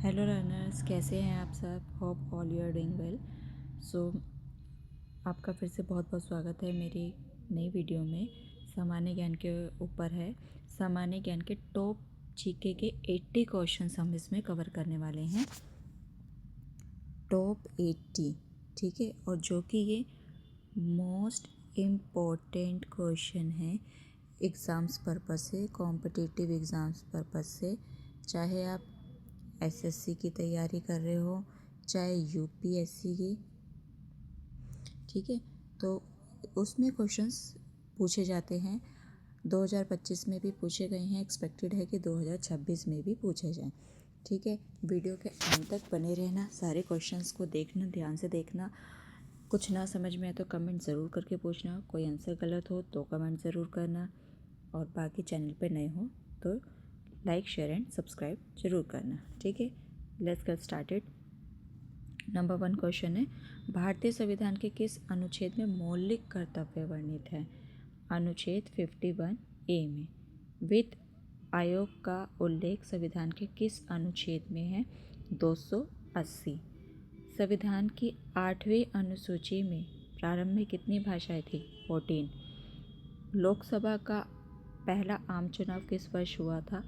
Hello learners, कैसे हैं आप सब? Hope all you are doing well. So आपका फिर से बहुत बहुत स्वागत है मेरी नई वीडियो में। सामान्य ज्ञान के ऊपर है। सामान्य ज्ञान के टॉप जीके के 80 क्वेश्चंस हम इसमें कवर करने वाले हैं। टॉप 80, ठीक है। और जो कि ये मोस्ट इम्पोर्टेंट क्वेश्चन है एग्ज़ाम्स पर्पस से, कॉम्पिटिटिव एग्ज़ाम्स पर्पस से। चाहे आप एसएससी की तैयारी कर रहे हो, चाहे यूपीएससी की, ठीक है। तो उसमें क्वेश्चंस पूछे जाते हैं। 2025 में भी पूछे गए हैं, एक्सपेक्टेड है कि 2026 में भी पूछे जाएं, ठीक है। वीडियो के अंत तक बने रहना, सारे क्वेश्चंस को देखना, ध्यान से देखना। कुछ ना समझ में आए तो कमेंट ज़रूर करके पूछना, कोई आंसर गलत हो तो कमेंट ज़रूर करना, और बाकी चैनल पे नए हो तो लाइक, शेयर एंड सब्सक्राइब जरूर करना, ठीक है। Let's get started. Number 1 question है, भारतीय संविधान के किस अनुच्छेद में मौलिक कर्तव्य वर्णित है? अनुच्छेद 51 ए में। वित्त आयोग का उल्लेख संविधान के किस अनुच्छेद में है? 280। संविधान की 8वीं अनुसूची में प्रारंभ में कितनी भाषाएं थी? 14। लोकसभा का पहला आम चुनाव किस वर्ष हुआ था?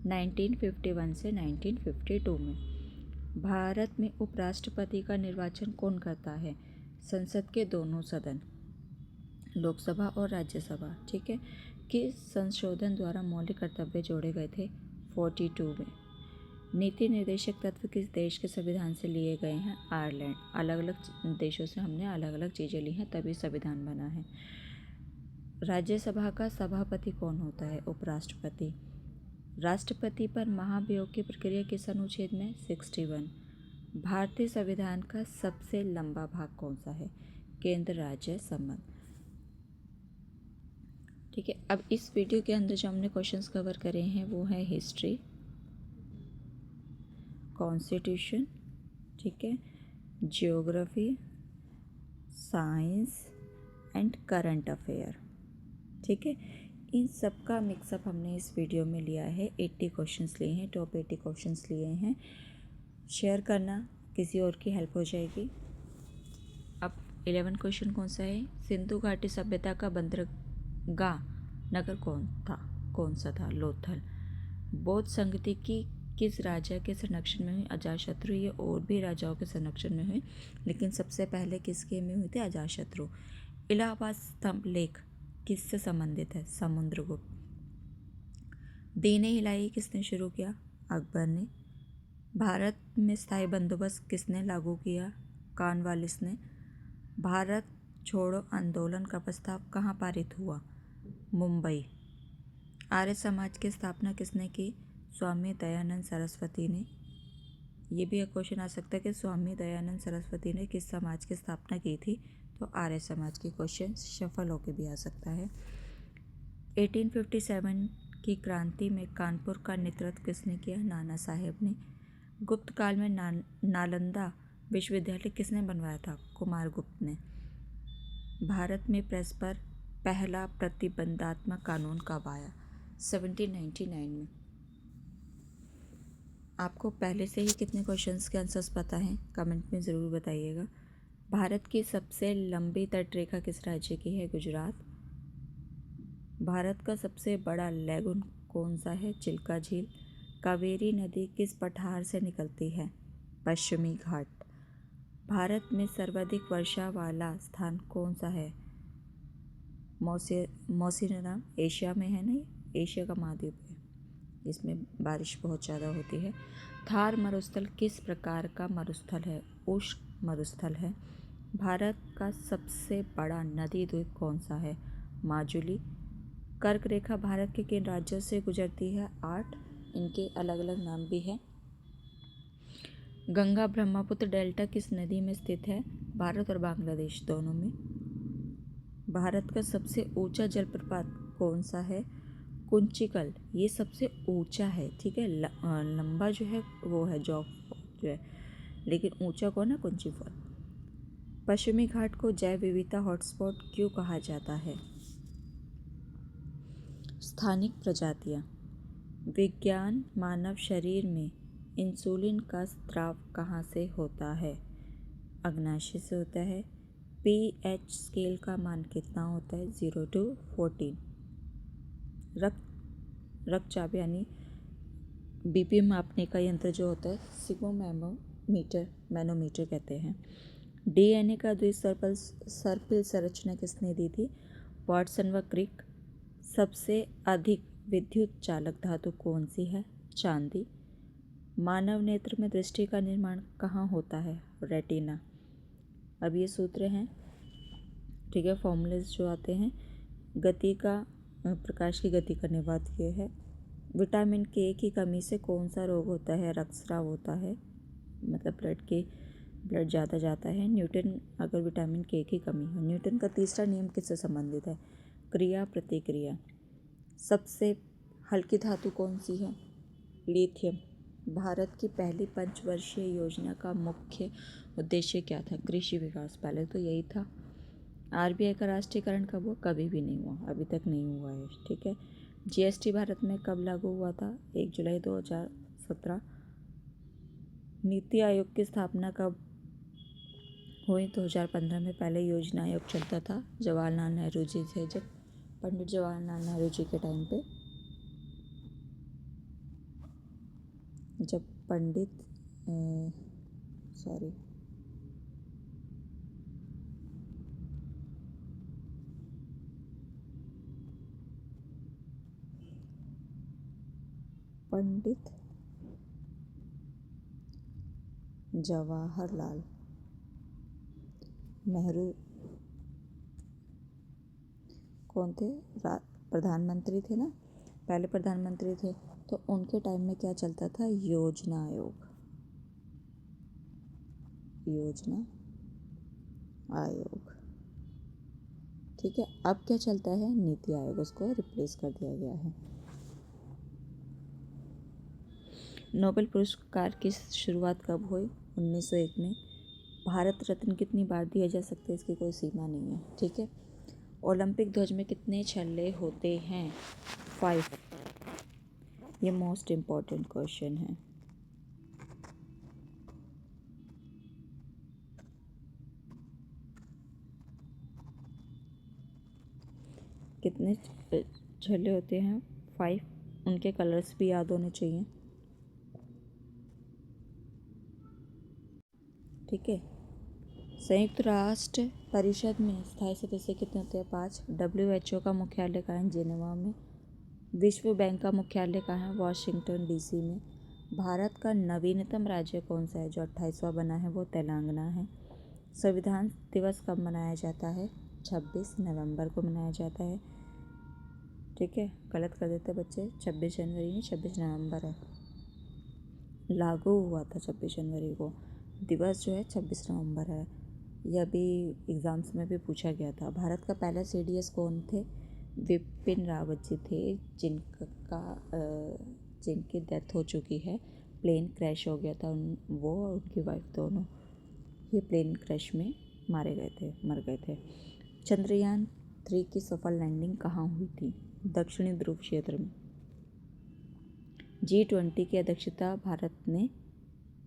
1951 से 1952 में। भारत में उपराष्ट्रपति का निर्वाचन कौन करता है? संसद के दोनों सदन, लोकसभा और राज्यसभा, ठीक है। किस संशोधन द्वारा मौलिक कर्तव्य जोड़े गए थे? 42 में। नीति निर्देशक तत्व किस देश के संविधान से लिए गए हैं? आयरलैंड। अलग अलग देशों से हमने अलग अलग चीज़ें ली हैं, तभी संविधान बना है। राज्यसभा का सभापति कौन होता है? उपराष्ट्रपति। राष्ट्रपति पर महाभियोग की प्रक्रिया किस अनुच्छेद में? 61। भारतीय संविधान का सबसे लंबा भाग कौन सा है? केंद्र राज्य संबंध, ठीक है। अब इस वीडियो के अंदर जो हमने क्वेश्चंस कवर करे हैं वो है हिस्ट्री, कॉन्स्टिट्यूशन, ठीक है, geography, science and current affair, ठीक है। इन सब का मिक्सअप हमने इस वीडियो में लिया है। 80 क्वेश्चंस लिए हैं, टॉप 80 क्वेश्चंस लिए हैं। शेयर करना, किसी और की हेल्प हो जाएगी। अब 11 क्वेश्चन कौन सा है? सिंधु घाटी सभ्यता का बंदरगाह नगर कौन सा था? लोथल। बौद्ध संगति की किस राजा के संरक्षण में हुई? अजातशत्रु। ये और भी राजाओं के संरक्षण में हुई, लेकिन सबसे पहले किसके में हुई थी? अजातशत्रु। इलाहाबाद स्तंभ लेख किससे संबंधित है? समुद्रगुप्त। दीने इलाही किसने शुरू किया? अकबर ने। भारत में स्थायी बंदोबस्त किसने लागू किया? कॉर्नवालिस ने। भारत छोड़ो आंदोलन का प्रस्ताव कहाँ पारित हुआ? मुंबई। आर्य समाज की स्थापना किसने की? स्वामी दयानंद सरस्वती ने। ये भी एक क्वेश्चन आ सकता है कि स्वामी दयानंद सरस्वती ने किस समाज की स्थापना की थी? तो आर्य समाज की। क्वेश्चन सफल होकर भी आ सकता है। 1857 की क्रांति में कानपुर का नेतृत्व किसने किया? नाना साहेब ने। गुप्त काल में नालंदा विश्वविद्यालय किसने बनवाया था? कुमारगुप्त ने। भारत में प्रेस पर पहला प्रतिबंधात्मक कानून कब आया? 1799 में। आपको पहले से ही कितने क्वेश्चंस के आंसर्स पता हैं? कमेंट में ज़रूर बताइएगा। भारत की सबसे लंबी तटरेखा किस राज्य की है? गुजरात। भारत का सबसे बड़ा लैगून कौन सा है? चिल्का झील। कावेरी नदी किस पठार से निकलती है? पश्चिमी घाट। भारत में सर्वाधिक वर्षा वाला स्थान कौन सा है? मौसिनराम। एशिया में है ना, ये एशिया का महाद्वीप है, इसमें बारिश बहुत ज़्यादा होती है। थार मरुस्थल किस प्रकार का मरुस्थल है? उष्ण मरुस्थल है। भारत का सबसे बड़ा नदी द्वीप कौन सा है? माजुली। कर्क रेखा भारत के किन राज्यों से गुजरती है? 8। इनके अलग अलग नाम भी है। गंगा ब्रह्मपुत्र डेल्टा किस नदी में स्थित है? भारत और बांग्लादेश दोनों में। भारत का सबसे ऊंचा जलप्रपात कौन सा है? कुंचिकल। ये सबसे ऊंचा है, ठीक है। लंबा जो है वो है जॉग जो है, लेकिन ऊंचा कौन है? कुंचिफल। पश्चिमी घाट को जैव विविधता हॉटस्पॉट क्यों कहा जाता है? स्थानिक प्रजातियां। विज्ञान मानव शरीर में इंसुलिन का स्राव कहाँ से होता है? अग्नाशय से होता है। पीएच स्केल का मान कितना होता है? 0 to 14। रक्तचाप यानी बीपी मापने का यंत्र जो होता है सिग्मोमैनोमीटर कहते हैं। डीएनए का द्विसर्पिल संरचना किसने दी थी? वाटसन व क्रिक। सबसे अधिक विद्युत चालक धातु कौन सी है? चांदी। मानव नेत्र में दृष्टि का निर्माण कहाँ होता है? रेटिना। अब ये सूत्र हैं, ठीक है, फॉर्मूलेस जो आते हैं। गति का प्रकाश की गति करने बात ये है। विटामिन के की कमी से कौन सा रोग होता है? रक्तस्राव होता है, मतलब ब्लड ज़्यादा जाता है। न्यूटन अगर विटामिन के की कमी हो। न्यूटन का तीसरा नियम किससे संबंधित है? क्रिया प्रतिक्रिया। सबसे हल्की धातु कौन सी है? लिथियम। भारत की पहली पंचवर्षीय योजना का मुख्य उद्देश्य क्या था? कृषि विकास। पहले तो यही था। आरबीआई का राष्ट्रीयकरण कब हुआ? कभी भी नहीं हुआ, अभी तक नहीं हुआ है, ठीक है। जीएसटी भारत में कब लागू हुआ था? 1 जुलाई 2017। नीति आयोग की स्थापना कब हुई? 2015 में। पहले योजना आयोग चलता था, जवाहरलाल नेहरू जी थे जब, पंडित जवाहरलाल नेहरू जी के टाइम पे, जब पंडित पंडित जवाहरलाल नेहरू कौन थे? प्रधानमंत्री थे ना, पहले प्रधानमंत्री थे। तो उनके टाइम में क्या चलता था? योजना आयोग, ठीक है। अब क्या चलता है? नीति आयोग, उसको रिप्लेस कर दिया गया है। नोबेल पुरस्कार की शुरुआत कब हुई? 1901 में। भारत रत्न कितनी बार दिया जा सकता है? इसकी कोई सीमा नहीं है, ठीक है। ओलंपिक ध्वज में कितने छल्ले होते हैं? 5। ये मोस्ट इम्पॉर्टेंट क्वेश्चन है। कितने छल्ले होते हैं? 5। उनके कलर्स भी याद होने चाहिए, ठीक है। संयुक्त राष्ट्र परिषद में स्थायी सदस्य कितने होते हैं? 5। WHO का मुख्यालय कहाँ है? जिनेवा में। विश्व बैंक का मुख्यालय कहाँ है? वॉशिंगटन डीसी में। भारत का नवीनतम राज्य कौन सा है? जो 28वां बना है वो तेलंगाना है। संविधान दिवस कब मनाया जाता है? 26 नवंबर को मनाया जाता है, ठीक है। गलत कर देते बच्चे, 26 जनवरी नहीं, 26 नवंबर है। लागू हुआ था 26 जनवरी को, दिवस जो है 26 नवंबर है। यह भी एग्ज़ाम्स में भी पूछा गया था। भारत का पहला CDS कौन थे? विपिन रावत जी थे, जिनकी डेथ हो चुकी है। प्लेन क्रैश हो गया था, वो और उनकी वाइफ दोनों ही प्लेन क्रैश में मर गए थे। चंद्रयान 3 की सफल लैंडिंग कहाँ हुई थी? दक्षिणी ध्रुव क्षेत्र में। G20 की अध्यक्षता भारत ने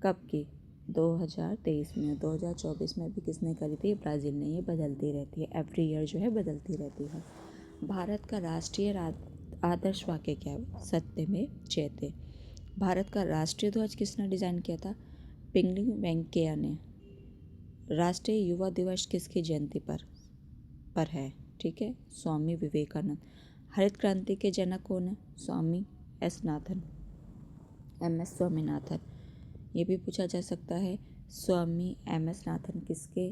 कब की? 2023 में। 2024 में भी किसने करी थी? ब्राज़ील ने। ये बदलती रहती है, एवरी ईयर जो है बदलती रहती है। भारत का राष्ट्रीय आदर्श वाक्य क्या है? सत्यमेव जयते। भारत का राष्ट्रीय ध्वज किसने डिज़ाइन किया था? पिंगली वेंकैया ने। राष्ट्रीय युवा दिवस किसकी जयंती पर है? ठीक है, स्वामी विवेकानंद। हरित क्रांति के जनक कौन है? स्वामी MS स्वामीनाथन। ये भी पूछा जा सकता है, स्वामी MS नाथन किसके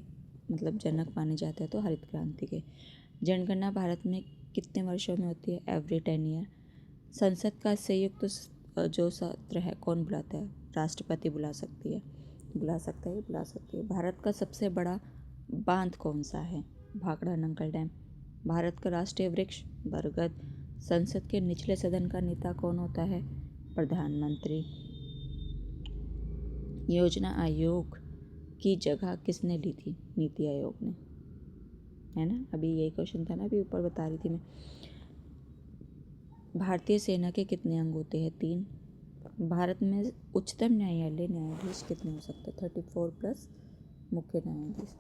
मतलब जनक माने जाते हैं? तो हरित क्रांति के। जनगणना भारत में कितने वर्षों में होती है? Every 10 year. संसद का संयुक्त जो सत्र है कौन बुलाता है? राष्ट्रपति बुला सकती है। भारत का सबसे बड़ा बांध कौन सा है? भाखड़ा नंगल डैम। भारत का राष्ट्रीय वृक्ष बरगद। संसद के निचले सदन का नेता कौन होता है? प्रधानमंत्री। योजना आयोग की जगह किसने ली थी? नीति आयोग ने, है ना। अभी यही क्वेश्चन था ना, अभी ऊपर बता रही थी मैं। भारतीय सेना के कितने अंग होते हैं? 3। भारत में उच्चतम न्यायालय न्यायाधीश कितने हो सकते हैं? 34 प्लस मुख्य न्यायाधीश।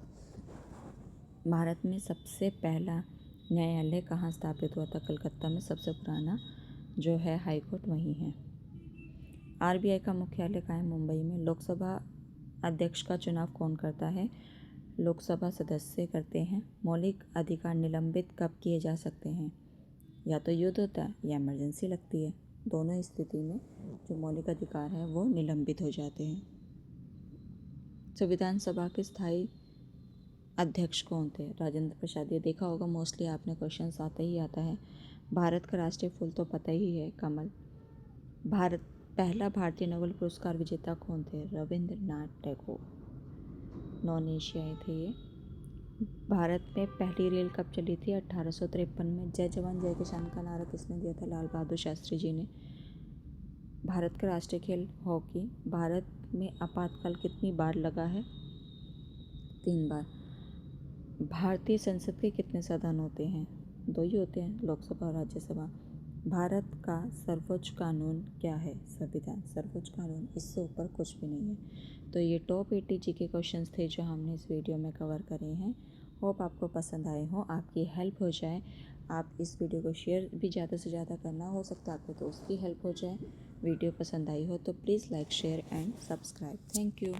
भारत में सबसे पहला न्यायालय कहाँ स्थापित हुआ था? कलकत्ता में सबसे पुराना जो है हाई कोर्ट वहीं है। आरबीआई का मुख्यालय कहाँ है? मुंबई में। लोकसभा अध्यक्ष का चुनाव कौन करता है? लोकसभा सदस्य करते हैं। मौलिक अधिकार निलंबित कब किए जा सकते हैं? या तो युद्ध होता है या इमरजेंसी लगती है। दोनों स्थिति में जो मौलिक अधिकार है वो निलंबित हो जाते हैं। संविधान सभा के स्थायी अध्यक्ष कौन थे? राजेंद्र प्रसाद। ये देखा होगा मोस्टली आपने, क्वेश्चन आता ही आता है। भारत का राष्ट्रीय फूल तो पता ही है, कमल। पहला भारतीय नोबेल पुरस्कार विजेता कौन थे? रविंद्रनाथ टैगोर। नॉन एशियाई थे ये। भारत में पहली रेल कब चली थी? 1853 में। जय जवान जय किसान का नारा किसने दिया था? लाल बहादुर शास्त्री जी ने। भारत का राष्ट्रीय खेल हॉकी। भारत में आपातकाल कितनी बार लगा है? 3 बार। भारतीय संसद के कितने सदन होते हैं? 2 ही होते हैं, लोकसभा और राज्यसभा। भारत का सर्वोच्च कानून क्या है? संविधान सर्वोच्च कानून, इससे ऊपर कुछ भी नहीं है। तो ये टॉप 80 जीके क्वेश्चंस थे जो हमने इस वीडियो में कवर करे हैं। होप आपको पसंद आए हों, आपकी हेल्प हो जाए। आप इस वीडियो को शेयर भी ज़्यादा से ज़्यादा करना, हो सकता है आपके दोस्त की हेल्प हो जाए। वीडियो पसंद आई हो तो please like share and subscribe. Thank you.